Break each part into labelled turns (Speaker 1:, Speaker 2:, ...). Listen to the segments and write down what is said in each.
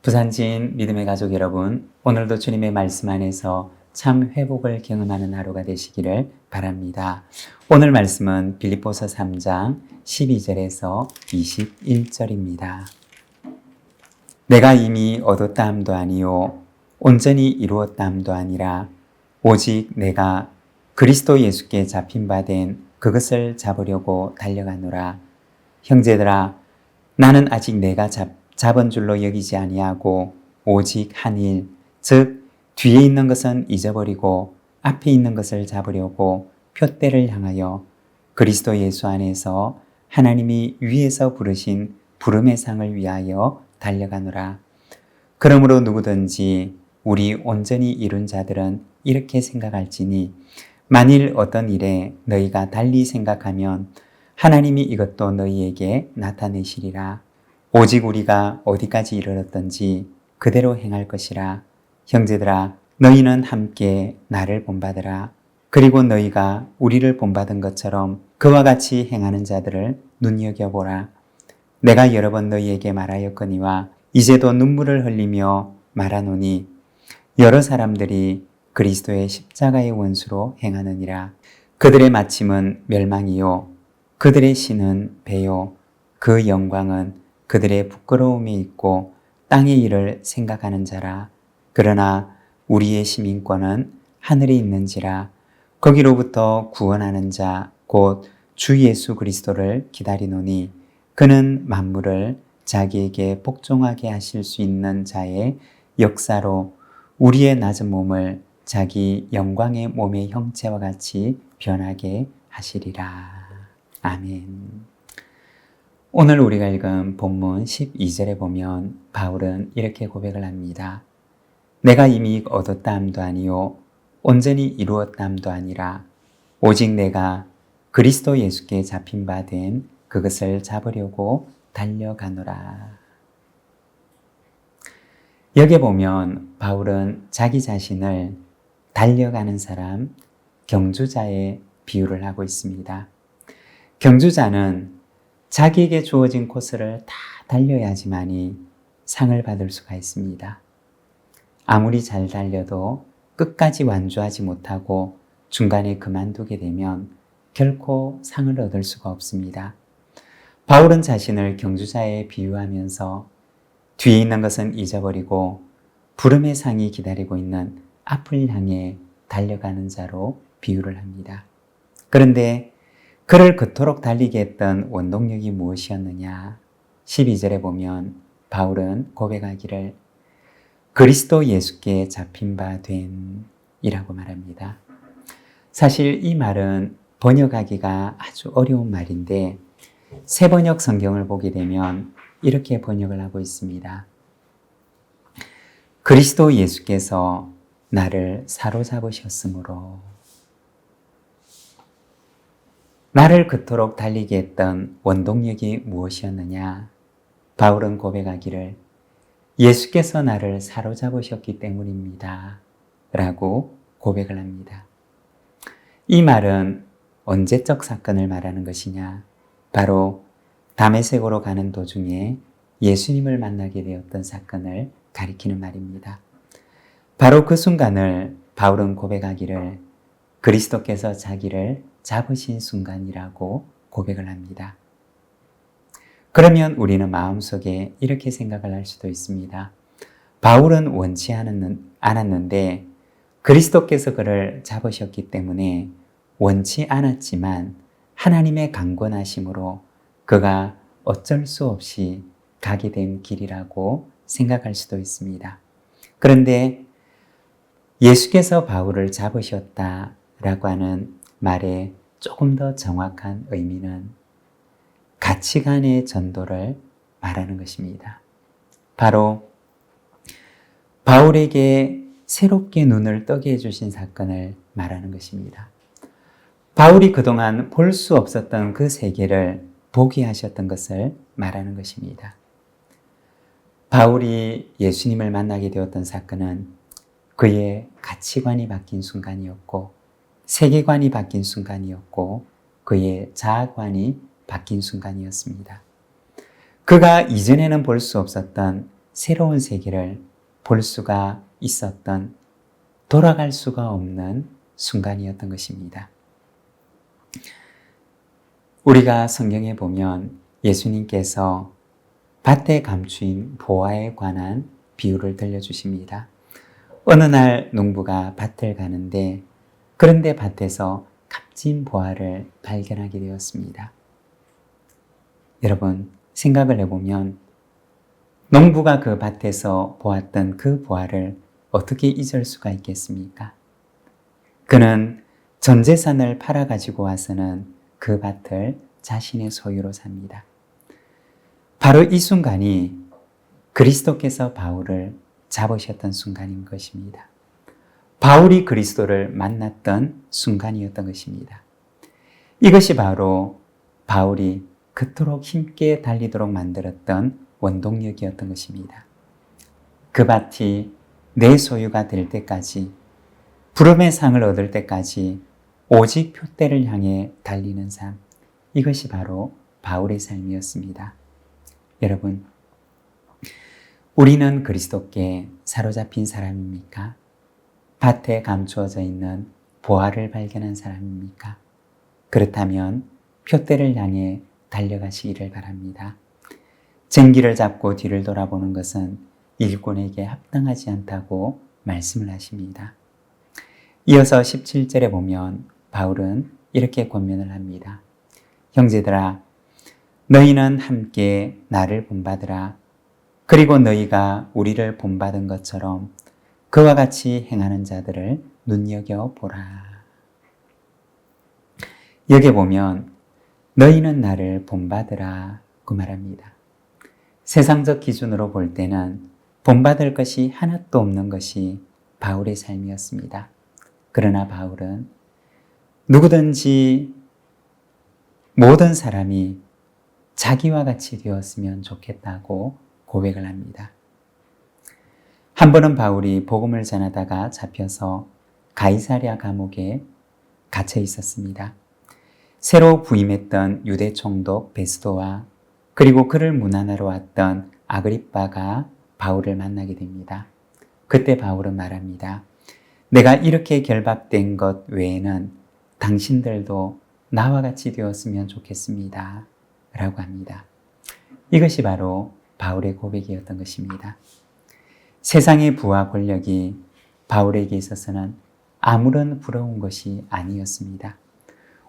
Speaker 1: 부산지인 믿음의 가족 여러분, 오늘도 주님의 말씀 안에서 참 회복을 경험하는 하루가 되시기를 바랍니다. 오늘 말씀은 빌립보서 3장 12절에서 21절입니다. 내가 이미 얻었다함도 아니요 온전히 이루었다함도 아니라 오직 내가 그리스도 예수께 잡힌 바 된 그것을 잡으려고 달려가노라. 형제들아, 나는 아직 내가 잡은 줄로 여기지 아니하고 오직 한 일, 즉 뒤에 있는 것은 잊어버리고 앞에 있는 것을 잡으려고 표대를 향하여 그리스도 예수 안에서 하나님이 위에서 부르신 부름의 상을 위하여 달려가노라. 그러므로 누구든지 우리 온전히 이룬 자들은 이렇게 생각할지니 만일 어떤 일에 너희가 달리 생각하면 하나님이 이것도 너희에게 나타내시리라. 오직 우리가 어디까지 이르렀던지 그대로 행할 것이라. 형제들아, 너희는 함께 나를 본받으라. 그리고 너희가 우리를 본받은 것처럼 그와 같이 행하는 자들을 눈여겨보라. 내가 여러 번 너희에게 말하였거니와 이제도 눈물을 흘리며 말하노니 여러 사람들이 그리스도의 십자가의 원수로 행하느니라. 그들의 마침은 멸망이요 그들의 신은 배요 그 영광은 그들의 부끄러움에 있고 땅의 일을 생각하는 자라. 그러나 우리의 시민권은 하늘에 있는지라. 거기로부터 구원하는 자 곧 주 예수 그리스도를 기다리노니 그는 만물을 자기에게 복종하게 하실 수 있는 자의 역사로 우리의 낮은 몸을 자기 영광의 몸의 형체와 같이 변하게 하시리라. 아멘. 오늘 우리가 읽은 본문 12절에 보면 바울은 이렇게 고백을 합니다. 내가 이미 얻었다함도 아니요 온전히 이루었다함도 아니라 오직 내가 그리스도 예수께 잡힌 바 된 그것을 잡으려고 달려가노라. 여기에 보면 바울은 자기 자신을 달려가는 사람, 경주자의 비유를 하고 있습니다. 경주자는 자기에게 주어진 코스를 다 달려야지만이 상을 받을 수가 있습니다. 아무리 잘 달려도 끝까지 완주하지 못하고 중간에 그만두게 되면 결코 상을 얻을 수가 없습니다. 바울은 자신을 경주자에 비유하면서 뒤에 있는 것은 잊어버리고 부름의 상이 기다리고 있는 앞을 향해 달려가는 자로 비유를 합니다. 그런데 그를 그토록 달리게 했던 원동력이 무엇이었느냐? 12절에 보면 바울은 고백하기를 그리스도 예수께 잡힌 바 된 이라고 말합니다. 사실 이 말은 번역하기가 아주 어려운 말인데 새번역 성경을 보게 되면 이렇게 번역을 하고 있습니다. 그리스도 예수께서 나를 사로잡으셨으므로. 나를 그토록 달리게 했던 원동력이 무엇이었느냐? 바울은 고백하기를 예수께서 나를 사로잡으셨기 때문입니다. 라고 고백을 합니다. 이 말은 언제적 사건을 말하는 것이냐? 바로 다메섹으로 가는 도중에 예수님을 만나게 되었던 사건을 가리키는 말입니다. 바로 그 순간을 바울은 고백하기를 그리스도께서 자기를 잡으신 순간이라고 고백을 합니다. 그러면 우리는 마음속에 이렇게 생각을 할 수도 있습니다. 바울은 원치 않았는데 그리스도께서 그를 잡으셨기 때문에 원치 않았지만 하나님의 강권하심으로 그가 어쩔 수 없이 가게 된 길이라고 생각할 수도 있습니다. 그런데 예수께서 바울을 잡으셨다라고 하는 말의 조금 더 정확한 의미는 가치관의 전도를 말하는 것입니다. 바로 바울에게 새롭게 눈을 뜨게 해주신 사건을 말하는 것입니다. 바울이 그동안 볼 수 없었던 그 세계를 보게 하셨던 것을 말하는 것입니다. 바울이 예수님을 만나게 되었던 사건은 그의 가치관이 바뀐 순간이었고 세계관이 바뀐 순간이었고 그의 자아관이 바뀐 순간이었습니다. 그가 이전에는 볼 수 없었던 새로운 세계를 볼 수가 있었던 돌아갈 수가 없는 순간이었던 것입니다. 우리가 성경에 보면 예수님께서 밭에 감추인 보화에 관한 비유를 들려주십니다. 어느 날 농부가 밭을 가는데 그런데 밭에서 값진 보화를 발견하게 되었습니다. 여러분, 생각을 해보면 농부가 그 밭에서 보았던 그 보화를 어떻게 잊을 수가 있겠습니까? 그는 전 재산을 팔아가지고 와서는 그 밭을 자신의 소유로 삽니다. 바로 이 순간이 그리스도께서 바울을 잡으셨던 순간인 것입니다. 바울이 그리스도를 만났던 순간이었던 것입니다. 이것이 바로 바울이 그토록 힘께 달리도록 만들었던 원동력이었던 것입니다. 그 밭이 내 소유가 될 때까지, 부름의 상을 얻을 때까지 오직 표대를 향해 달리는 삶, 이것이 바로 바울의 삶이었습니다. 여러분, 우리는 그리스도께 사로잡힌 사람입니까? 밭에 감추어져 있는 보화를 발견한 사람입니까? 그렇다면 표대를 향해 달려가시기를 바랍니다. 쟁기를 잡고 뒤를 돌아보는 것은 일꾼에게 합당하지 않다고 말씀을 하십니다. 이어서 17절에 보면 바울은 이렇게 권면을 합니다. 형제들아, 너희는 함께 나를 본받으라. 그리고 너희가 우리를 본받은 것처럼 그와 같이 행하는 자들을 눈여겨보라. 여기 보면 너희는 나를 본받으라 그 말합니다. 세상적 기준으로 볼 때는 본받을 것이 하나도 없는 것이 바울의 삶이었습니다. 그러나 바울은 누구든지 모든 사람이 자기와 같이 되었으면 좋겠다고 고백을 합니다. 한 번은 바울이 복음을 전하다가 잡혀서 가이사랴 감옥에 갇혀 있었습니다. 새로 부임했던 유대 총독 베스도와 그리고 그를 문안하러 왔던 아그리빠가 바울을 만나게 됩니다. 그때 바울은 말합니다. 내가 이렇게 결박된 것 외에는 당신들도 나와 같이 되었으면 좋겠습니다. 라고 합니다. 이것이 바로 바울의 고백이었던 것입니다. 세상의 부와 권력이 바울에게 있어서는 아무런 부러운 것이 아니었습니다.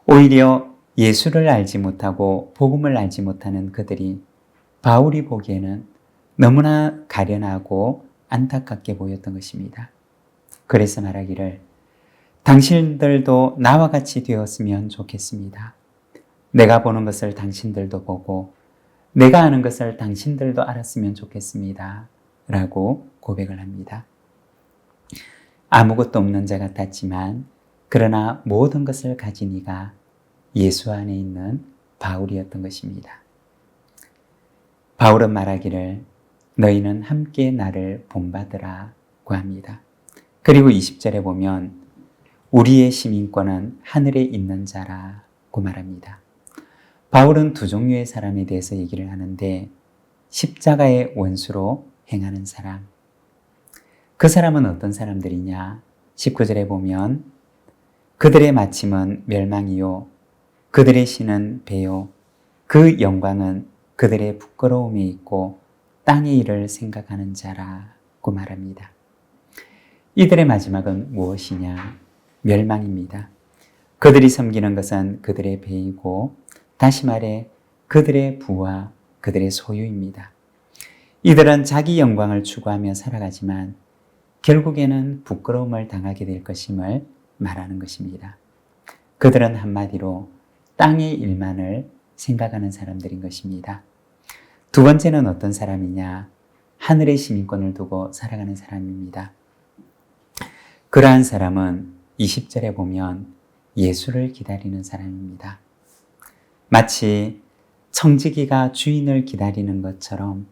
Speaker 1: 오히려 예수를 알지 못하고 복음을 알지 못하는 그들이 바울이 보기에는 너무나 가련하고 안타깝게 보였던 것입니다. 그래서 말하기를 당신들도 나와 같이 되었으면 좋겠습니다. 내가 보는 것을 당신들도 보고 내가 아는 것을 당신들도 알았으면 좋겠습니다. 라고 고백을 합니다. 아무것도 없는 자 같았지만 그러나 모든 것을 가진 이가 예수 안에 있는 바울이었던 것입니다. 바울은 말하기를 너희는 함께 나를 본받으라고 합니다. 그리고 20절에 보면 우리의 시민권은 하늘에 있는 자라고 말합니다. 바울은 두 종류의 사람에 대해서 얘기를 하는데 십자가의 원수로 행하는 사람. 그 사람은 어떤 사람들이냐? 19절에 보면 그들의 마침은 멸망이요 그들의 신은 배요 그 영광은 그들의 부끄러움에 있고 땅의 일을 생각하는 자라고 말합니다. 이들의 마지막은 무엇이냐? 멸망입니다. 그들이 섬기는 것은 그들의 배이고 다시 말해 그들의 부와 그들의 소유입니다. 이들은 자기 영광을 추구하며 살아가지만 결국에는 부끄러움을 당하게 될 것임을 말하는 것입니다. 그들은 한마디로 땅의 일만을 생각하는 사람들인 것입니다. 두 번째는 어떤 사람이냐? 하늘의 시민권을 두고 살아가는 사람입니다. 그러한 사람은 20절에 보면 예수를 기다리는 사람입니다. 마치 청지기가 주인을 기다리는 것처럼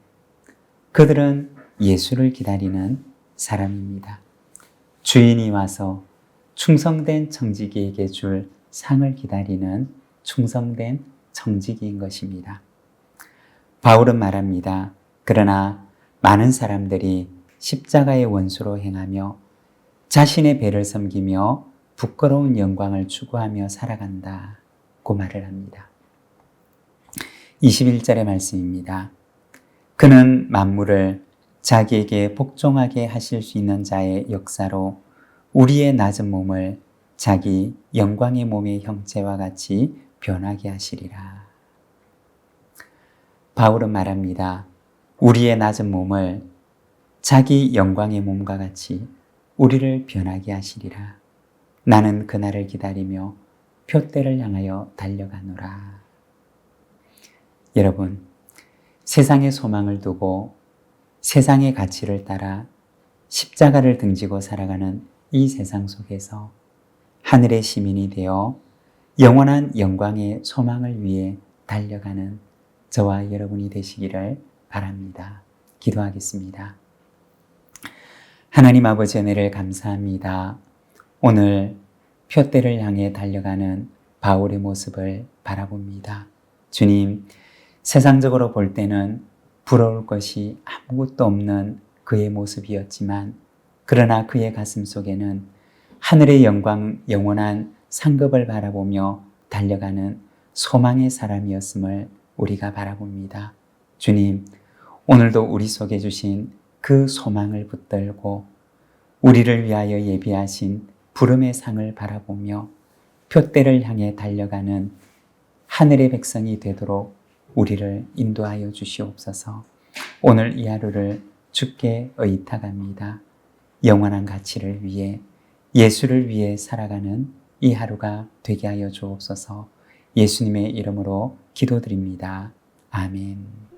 Speaker 1: 그들은 예수를 기다리는 사람입니다. 주인이 와서 충성된 청지기에게 줄 상을 기다리는 충성된 청지기인 것입니다. 바울은 말합니다. 그러나 많은 사람들이 십자가의 원수로 행하며 자신의 배를 섬기며 부끄러운 영광을 추구하며 살아간다고 말을 합니다. 21절의 말씀입니다. 그는 만물을 자기에게 복종하게 하실 수 있는 자의 역사로 우리의 낮은 몸을 자기 영광의 몸의 형체와 같이 변하게 하시리라. 바울은 말합니다. 우리의 낮은 몸을 자기 영광의 몸과 같이 우리를 변하게 하시리라. 나는 그날을 기다리며 표대를 향하여 달려가노라. 여러분, 세상의 소망을 두고 세상의 가치를 따라 십자가를 등지고 살아가는 이 세상 속에서 하늘의 시민이 되어 영원한 영광의 소망을 위해 달려가는 저와 여러분이 되시기를 바랍니다. 기도하겠습니다. 하나님 아버지 은혜를 감사합니다. 오늘 표대를 향해 달려가는 바울의 모습을 바라봅니다. 주님, 세상적으로 볼 때는 부러울 것이 아무것도 없는 그의 모습이었지만 그러나 그의 가슴 속에는 하늘의 영광, 영원한 상급을 바라보며 달려가는 소망의 사람이었음을 우리가 바라봅니다. 주님, 오늘도 우리 속에 주신 그 소망을 붙들고 우리를 위하여 예비하신 부름의 상을 바라보며 표대를 향해 달려가는 하늘의 백성이 되도록 우리를 인도하여 주시옵소서. 오늘 이 하루를 주께 의탁합니다. 영원한 가치를 위해 예수를 위해 살아가는 이 하루가 되게 하여 주옵소서. 예수님의 이름으로 기도드립니다. 아멘.